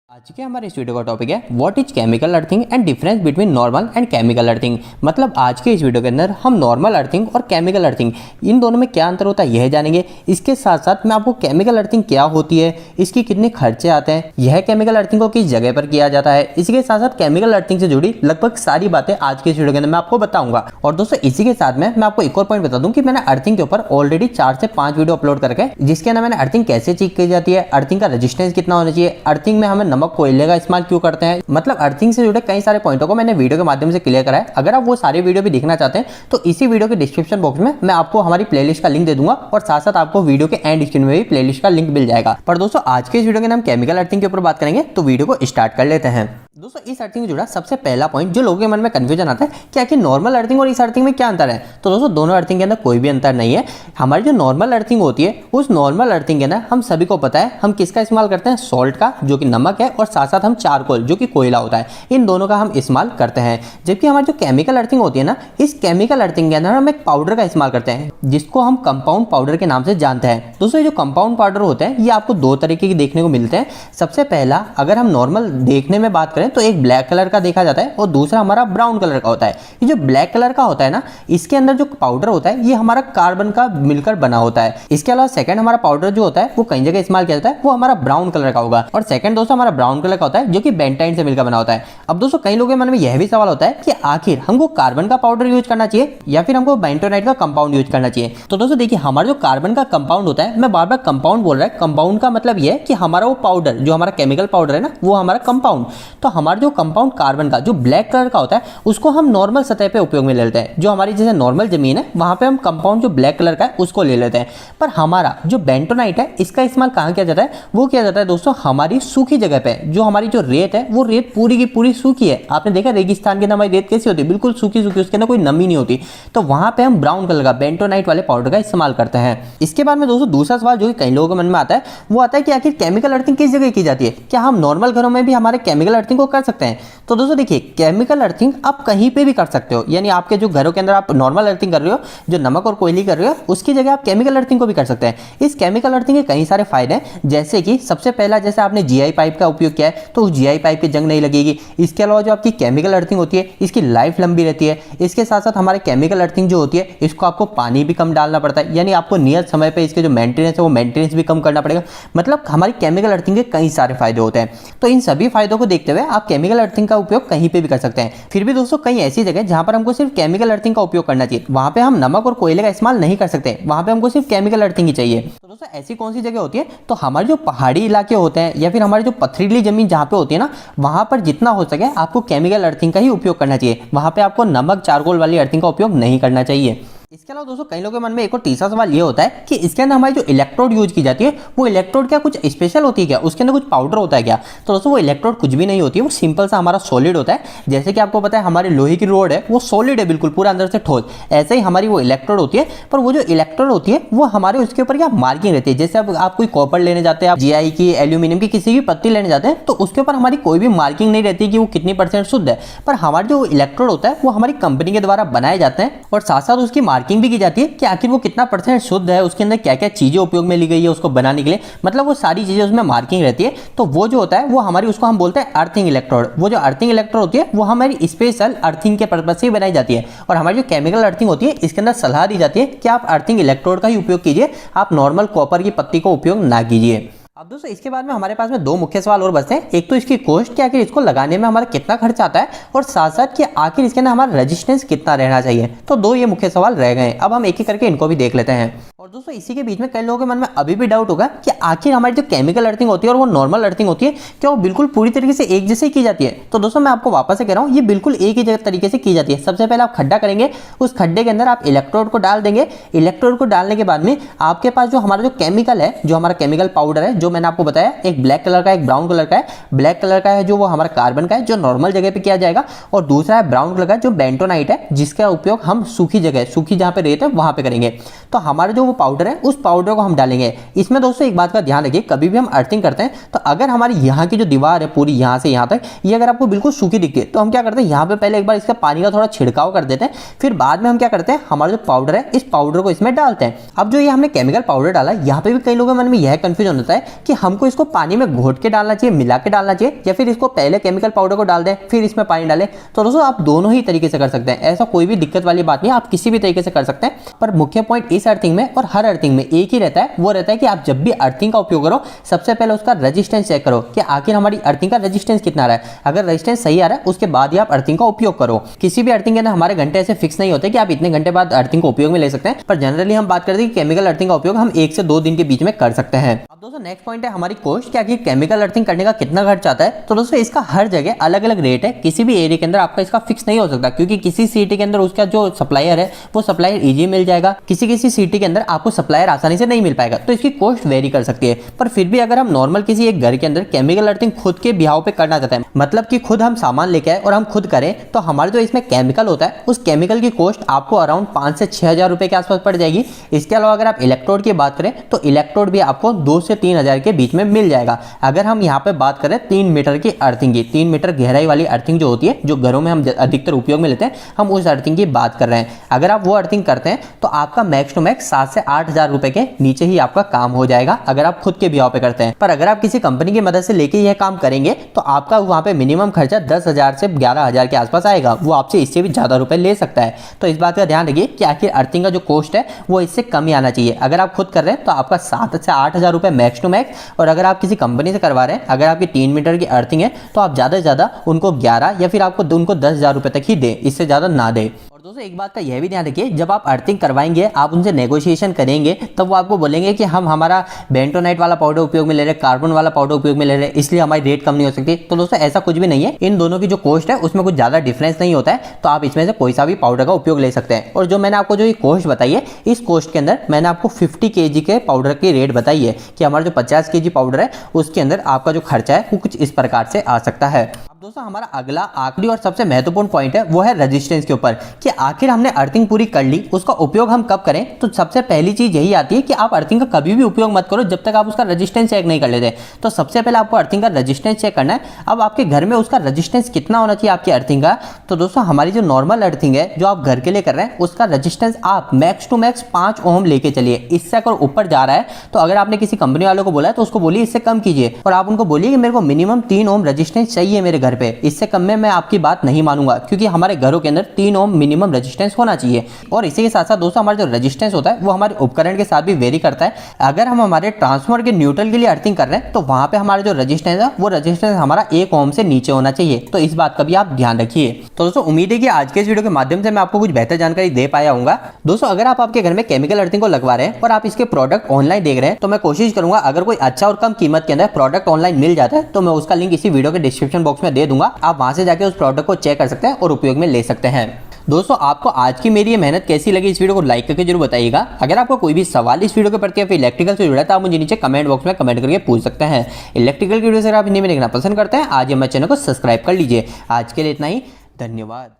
आज के हमारे इस वीडियो का टॉपिक है what is chemical earthing and difference between normal and chemical earthing. मतलब आज के इस वीडियो के अंदर हम नॉर्मल अर्थिंग और केमिकल अर्थिंग इन दोनों में क्या अंतर होता है यह जानेंगे। इसके साथ साथ मैं आपको केमिकल अर्थिंग क्या होती है, इसकी कितने खर्चे आते हैं, यह केमिकल अर्थिंग को किस जगह पर किया जाता है, इसके साथ साथ केमिकल अर्थिंग से जुड़ी लगभग सारी बातें आज के इस वीडियो के अंदर मैं आपको बताऊंगा। और दोस्तों इसी के साथ में मैं आपको एक और पॉइंट बता दूं कि मैंने अर्थिंग के ऊपर ऑलरेडी 4 से 5 वीडियो अपलोड करके जिसके अंदर मैंने अर्थिंग कैसे चेक की जाती है, अर्थिंग का रेजिस्टेंस कितना होना चाहिए, अर्थिंग में हमें नमक कोयले का इस्तेमाल क्यों करते हैं, मतलब अर्थिंग से जुड़े कई सारे पॉइंटों को मैंने वीडियो के माध्यम से क्लियर करा है। अगर आप वो सारे वीडियो भी देखना चाहते हैं तो इसी वीडियो के डिस्क्रिप्शन बॉक्स में मैं आपको हमारी प्लेलिस्ट का लिंक दे दूंगा और साथ साथ आपको वीडियो के एंड स्क्रीन में भी प्लेलिस्ट का लिंक मिल जाएगा। पर दोस्तों आज के इस वीडियो के नाम केमिकल अर्थिंग के ऊपर बात करेंगे, तो वीडियो को स्टार्ट कर लेते हैं। दोस्तों इस अर्थिंग से जुड़ा सबसे पहला पॉइंट जो लोगों के मन में कंफ्यूजन आता है कि आखिर नॉर्मल अर्थिंग और इस अर्थिंग में क्या अंतर है। तो दोस्तों दोनों अर्थिंग के अंदर कोई भी अंतर नहीं है। हमारी जो नॉर्मल अर्थिंग होती है उस नॉर्मल अर्थिंग के अंदर हम सभी को पता है हम किसका इस्तेमाल करते हैं, सॉल्ट का जो कि नमक है, और साथ साथ हम चारकोल जो कि कोयला होता है, इन दोनों का हम इस्तेमाल करते हैं। जबकि हमारी जो केमिकल अर्थिंग होती है ना, इस केमिकल अर्थिंग के अंदर हम एक पाउडर का इस्तेमाल करते हैं जिसको हम कंपाउंड पाउडर के नाम से जानते हैं। दोस्तों जो कंपाउंड पाउडर होते हैं ये आपको दो तरीके के देखने को मिलते हैं। सबसे पहला अगर हम नॉर्मल देखने में बात करें तो एक ब्लैक कलर का देखा जाता है और दूसरा हमारा ब्राउन कलर का होता है। ये जो ब्लैक कलर का होता है ना, इसके अंदर जो पाउडर होता है ये हमारा कार्बन का मिलकर बना होता है। इसके अलावा सेकंड हमारा पाउडर जो होता है वो कई जगह इस्तेमाल किया जाता है, वो हमारा ब्राउन कलर का होगा। और सेकंड दोस्तों हमारा ब्राउन कलर का होता है जो कि बेंटाइन से मिलकर बना होता है। अब दोस्तों कई लोगों के मन में यह भी सवाल होता है कि आखिर हमको कार्बन का पाउडर यूज करना चाहिए या फिर हमको बेंटोनाइट का कंपाउंड यूज करना चाहिए। तो दोस्तों देखिए हमारा जो कार्बन का कंपाउंड होता है, मैं बार बार कंपाउंड बोल रहा है, कंपाउंड का मतलब यह है कि हमारा वो पाउडर जो हमारा केमिकल पाउडर है ना वो हमारा कंपाउंड। तो हमारा जो कंपाउंड कार्बन का जो ब्लैक कलर का होता है उसको हम नॉर्मल सतह पे उपयोग में ले लेते हैं। जो हमारी जैसे नॉर्मल जमीन है वहां पे हम कंपाउंड जो ब्लैक कलर का है उसको ले लेते हैं। पर हमारा जो बेंटोनाइट है इसका इस्तेमाल कहां किया जाता है, वो किया जाता है दोस्तों हमारी सूखी जगह पे। जो हमारी जो रेत है वो रेत पूरी की पूरी सूखी है। आपने देखा रेगिस्तान के अंदर हमारी रेत कैसी होती है, बिल्कुल सूखी सूखी, उसके अंदर कोई नमी नहीं होती। तो वहां पे हम ब्राउन कलर का बेंटोनाइट वाले पाउडर का इस्तेमाल करते हैं। इसके बाद में दोस्तों दूसरा सवाल जो कि कई लोगों के मन में आता है वो आता है कि आखिर केमिकल अर्थिंग किस जगह की जाती है, क्या हम नॉर्मल घरों में भी हमारे केमिकल अर्थिंग को कर सकते हैं। तो दोस्तों देखिए केमिकल अर्थिंग आप कहीं पे भी कर सकते हो, यानी आपके जो घरों के अंदर आप नॉर्मल अर्थिंग कर रहे हो, जो नमक और कोयले कर रहे हो, उसकी जगह आप केमिकल अर्थिंग को भी कर सकते हैं। इस केमिकल अर्थिंग के कई सारे फायदे हैं, जैसे कि सबसे पहला जैसे आपने जीआई पाइप का उपयोग किया है तो जीआई पाइप की जंग नहीं लगेगी। इसके अलावा जो आपकी केमिकल अर्थिंग होती है इसकी लाइफ लंबी रहती है। इसके साथ साथ हमारे केमिकल अर्थिंग जो होती है इसको आपको पानी भी कम डालना पड़ता है, यानी आपको नियत समय पर इसके जो मेंटेनेंस है वो मेंटेनेंस भी कम करना पड़ेगा। मतलब हमारी केमिकल अर्थिंग के कई सारे फायदे होते हैं। तो इन सभी फायदों को देखते हुए आप केमिकल अर्थिंग का उपयोग कहीं पे भी कर सकते हैं। फिर भी दोस्तों कई ऐसी जगह जहां पर हमको सिर्फ केमिकल अर्थिंग का उपयोग करना चाहिए, वहां पे हम नमक और कोयले का इस्तेमाल नहीं कर सकते, वहां पे हमको सिर्फ केमिकल अर्थिंग ही चाहिए। तो दोस्तों ऐसी कौन सी जगह होती है, तो हमारे जो पहाड़ी इलाके होते हैं या फिर हमारी जो पथरीली जमीन जहां पे होती है ना, वहां पर जितना हो सके आपको केमिकल अर्थिंग का ही उपयोग करना चाहिए। वहां पे आपको नमक चारकोल वाली अर्थिंग का उपयोग नहीं करना चाहिए। इसके अलावा दोस्तों कई लोगों के मन में एक और तीसरा सवाल ये होता है कि इसके अंदर हमारी जो इलेक्ट्रोड यूज की जाती है वो इलेक्ट्रोड क्या कुछ स्पेशल होती है क्या, उसके अंदर कुछ पाउडर होता है क्या। तो दोस्तों वो इलेक्ट्रोड कुछ भी नहीं होती है, वो सिंपल सा हमारा सॉलिड होता है। जैसे कि आपको पता है हमारे लोहे की रोड है वो सॉलिड है, बिल्कुल पूरा अंदर से ठोस, ऐसे ही हमारी वो इलेक्ट्रोड होती है। पर वो जो इलेक्ट्रोड होती है वो हमारे उसके ऊपर क्या मार्किंग रहती है। जैसे अब आप कोई कॉपर लेने जाते हैं, आप जीआई की, एल्यूमिनियम की किसी भी पत्ती लेने जाते हैं तो उसके ऊपर हमारी कोई भी मार्किंग नहीं रहती कि वो कितनी % शुद्ध है। पर हमारा जो इलेक्ट्रोड होता है वो हमारी कंपनी के द्वारा बनाए जाते हैं और साथ साथ उसकी मार्किंग भी की जाती है कि आखिर वो कितना % शुद्ध है, उसके अंदर क्या क्या चीजें उपयोग में ली गई है उसको बनाने के लिए, मतलब वो सारी चीजें उसमें मार्किंग रहती है। तो वो जो होता है वो हमारी उसको हम बोलते हैं अर्थिंग इलेक्ट्रोड। वो जो अर्थिंग इलेक्ट्रोड होती है वो हमारी स्पेशल अर्थिंग के पर्पज से बनाई जाती है। और हमारी जो केमिकल अर्थिंग होती है इसके अंदर सलाह दी जाती है कि आप अर्थिंग इलेक्ट्रोड का ही उपयोग कीजिए, आप नॉर्मल कॉपर की पत्ती को उपयोग ना कीजिए। अब दोस्तों इसके बाद में हमारे पास में दो मुख्य सवाल और बचते हैं। एक तो इसकी कॉस्ट कि आखिर इसको लगाने में हमारा कितना खर्च आता है, और साथ साथ कि आखिर इसके अंदर हमारा रेजिस्टेंस कितना रहना चाहिए। तो दो ये मुख्य सवाल रह गए। अब हम एक एक करके इनको भी देख लेते हैं। और दोस्तों इसी के बीच में कई लोगों के मन में अभी भी डाउट होगा कि आखिर हमारी जो केमिकल अर्थिंग होती है और वो नॉर्मल अर्थिंग होती है क्या वो बिल्कुल पूरी तरीके से एक जैसे की जाती है। तो दोस्तों मैं आपको वापस से कह रहा हूँ ये बिल्कुल एक ही तरीके से की जाती है। सबसे पहले आप खड्डा करेंगे, उस खड्डे के अंदर आप इलेक्ट्रोड को डाल देंगे। इलेक्ट्रोड को डालने के बाद में आपके पास जो हमारा जो केमिकल है, जो हमारा केमिकल पाउडर है, जो मैंने आपको बताया एक ब्लैक कलर का एक ब्राउन कलर का है। ब्लैक कलर का है जो वो हमारा कार्बन का है जो नॉर्मल जगह पे किया जाएगा, और दूसरा है ब्राउन कलर का जो बेंटोनाइट है जिसका उपयोग हम सूखी जगह, सूखी जहां पे रेत है वहां पे करेंगे। तो हमारा जो वो पाउडर है उस पाउडर को हम डालेंगे। इसमें दोस्तों एक बात का ध्यान रखिए, कभी भी हम अर्थिंग करते हैं तो अगर हमारी यहाँ की जो दीवार है पूरी यहाँ से यहाँ तक ये अगर आपको बिल्कुल सूखी दिखे तो हम क्या करते हैं, यहाँ पे पहले एक बार इसका पानी का थोड़ा छिड़काव कर देते हैं, फिर बाद में हम क्या करते हैं, हमारा जो पाउडर है इस पाउडर को इसमें डालते हैं। अब जो ये हमने केमिकल पाउडर डाला, यहाँ पे भी कई लोगों के मन में यह कंफ्यूजन होता है कि हमको इसको पानी में घोट के डालना चाहिए, मिला के डालना चाहिए, या फिर इसको पहले केमिकल पाउडर को डाल दें फिर इसमें पानी डालें। तो दोस्तों आप दोनों ही तरीके से कर सकते हैं, ऐसा कोई भी दिक्कत वाली बात नहीं, आप किसी भी तरीके से कर सकते हैं। पर मुख्य पॉइंट इस अर्थिंग में और हर अर्थिंग में एक ही रहता है, वो रहता है कि आप जब भी अर्थिंग का उपयोग करो सबसे पहले उसका रेजिस्टेंस चेक करो कि आखिर हमारी अर्थिंग का रेजिस्टेंस कितना आ रहा है। अगर रेजिस्टेंस सही आ रहा है उसके बाद ही आप अर्थिंग का उपयोग करो। किसी भी अर्थिंग के अंदर हमारे घंटे ऐसे फिक्स नहीं होते कि आप इतने घंटे बाद अर्थिंग को उपयोग में ले सकते हैं, पर जनरली हम बात करते हैं कि केमिकल अर्थिंग का उपयोग हम 1 से 2 दिन के बीच में कर सकते हैं। अब दोस्तों नेक्स्ट पॉइंट है हमारी कॉस्ट, क्या कि केमिकल अर्थिंग करने का कितना खर्च आता है। तो दोस्तों इसका हर जगह अलग अलग रेट है, किसी भी एरिया के अंदर आपका इसका फिक्स नहीं हो सकता, क्योंकि किसी सिटी के अंदर उसका जो सप्लायर है वो सप्लायर इजी मिल जाएगा, किसी सिटी के अंदर आपको सप्लायर आसानी से नहीं मिल पाएगा, तो इसकी कॉस्ट वेरी कर सकती है। पर फिर भी अगर हम नॉर्मल किसी एक घर के अंदर केमिकल अर्थिंग खुद के बिहाव पे करना चाहते हैं, मतलब कि खुद हम सामान लेके आए और हम खुद करें, तो हमारे जो इसमें केमिकल होता है उस केमिकल की कॉस्ट आपको अराउंड 5 से 6 हज़ार रुपए के आसपास पड़ जाएगी। इसके अलावा अगर आप इलेक्ट्रोड की बात करें तो इलेक्ट्रोड भी आपको 2 से 3 हज़ार के बीच में मिल जाएगा। अगर हम यहाँ पे बात करें 3 मीटर की अर्थिंग की, 3 मीटर गहराई वाली अर्थिंग जो होती है, जो घरों में हम अधिकतर उपयोग में लेते हैं, हम उस अर्थिंग की बात कर रहे हैं। अगर आप वो अर्थिंग करते हैं तो आपका मैक्स टू मैक्स 7 से 8 हज़ार रुपए के नीचे ही आपका काम हो जाएगा, अगर आप खुद के बिहाव पे करते हैं। पर अगर आप किसी कंपनी की मदद से लेके यह काम करेंगे तो आपका वहां पे मिनिमम खर्चा 10 हज़ार से 11 हज़ार के आसपास आएगा, वो आपसे इससे भी ज्यादा रुपए ले सकता है। तो इस बात का ध्यान रखिए कि आखिर अर्थिंग का जो कॉस्ट है वो इससे कम ही आना चाहिए। अगर आप खुद कर रहे हैं तो आपका 7 से 8 हज़ार रुपए मैक्स टू मैक्स, और अगर आप किसी कंपनी से करवा रहे हैं, अगर आपकी 3 मीटर की अर्थिंग है तो आप ज्यादा से ज्यादा उनको 11 या फिर आपको उनको 10 हज़ार रुपए तक ही दे, इससे ज्यादा ना दे। और दोस्तों एक बात का यह भी ध्यान रखिए, जब आप अर्थिंग करवाएंगे आप उनसे नेगोशिएशन करेंगे तब वो आपको बोलेंगे कि हम हमारा बेंटोनाइट वाला पाउडर उपयोग में ले रहे हैं, कार्बन वाला पाउडर उपयोग में ले रहे हैं, इसलिए हमारी रेट कम नहीं हो सकती। तो दोस्तों ऐसा कुछ भी नहीं है, इन दोनों की जो कॉस्ट है उसमें कुछ ज्यादा डिफरेंस नहीं होता है, तो आप इसमें से कोई सा भी पाउडर का उपयोग ले सकते हैं। और जो मैंने आपको जो ये कॉस्ट बताई है, इस कॉस्ट के अंदर मैंने आपको 50 kg के पाउडर की रेट बताई है कि हमारा जो 50 kg पाउडर है उसके अंदर आपका जो खर्चा है वो कुछ इस प्रकार से आ सकता है। दोस्तों हमारा अगला आखिरी और सबसे महत्वपूर्ण पॉइंट है वो है रेजिस्टेंस के ऊपर, कि आखिर हमने अर्थिंग पूरी कर ली, उसका उपयोग हम कब करें। तो सबसे पहली चीज यही आती है कि आप अर्थिंग का कभी भी उपयोग मत करो जब तक आप उसका रेजिस्टेंस चेक नहीं कर लेते। तो सबसे पहले आपको अर्थिंग का रेजिस्टेंस चेक करना है। अब आपके घर में उसका रेजिस्टेंस कितना होना चाहिए आपकी अर्थिंग का। तो दोस्तों हमारी जो नॉर्मल अर्थिंग है जो आप घर के लिए कर रहे हैं उसका रेजिस्टेंस आप मैक्स टू मैक्स 5 ओम लेके चलिए। इससे अगर ऊपर जा रहा है तो अगर आपने किसी कंपनी वालों को बोला है तो उसको बोलिए इससे कम कीजिए, और आप उनको बोलिए कि मेरे को मिनिमम 3 ओम रेजिस्टेंस चाहिए मेरे घर पे, इससे कम में मैं आपकी बात नहीं मानूंगा, क्योंकि हमारे घरों के अंदर 3 ओम मिनिमम रेजिस्टेंस होना चाहिए। और इसी के साथ साथ दोस्तों हमारा जो रेजिस्टेंस होता है वो हमारे उपकरण के साथ भी वेरी करता है। अगर हम हमारे ट्रांसफार्मर के न्यूट्रल के लिए अर्थिंग कर रहे हैं तो वहां पे हमारा जो रेजिस्टेंस है वो रेजिस्टेंस हमारा 1 ओम से नीचे होना चाहिए, तो इस बात का भी आप ध्यान रखिए। तो दोस्तों उम्मीद है कि आज के इस वीडियो के माध्यम से मैं आपको कुछ बेहतर जानकारी दे पाया हूँ। दोस्तों अगर आप आपके घर में केमिकल अर्थिंग को लगवा रहे हैं और आप इसके प्रोडक्ट ऑनलाइन देख रहे हैं तो मैं कोशिश करूंगा अगर कोई अच्छा और कम कीमत के अंदर प्रोडक्ट ऑनलाइन मिल जाता है तो मैं उसका लिंक इसी वीडियो के डिस्क्रिप्शन बॉक्स में दे दूंगा, आप वहां से जाके उस प्रोडक्ट को चेक कर सकते हैं और उपयोग में ले सकते हैं। दोस्तों आपको आज की मेरी ये मेहनत कैसी लगी, इस वीडियो को लाइक करके जरूर बताइएगा। अगर आपको कोई भी सवाल इस वीडियो के प्रति या फिर इलेक्ट्रिकल से जुड़ा है तो आप मुझे नीचे कमेंट बॉक्स में कमेंट करके पूछ सकते हैं। इलेक्ट्रिकल की वीडियो से आप हिंदी में देखना पसंद करते हैं आज हमारे चैनल को सब्सक्राइब कर लीजिए। आज के लिए इतना ही, धन्यवाद।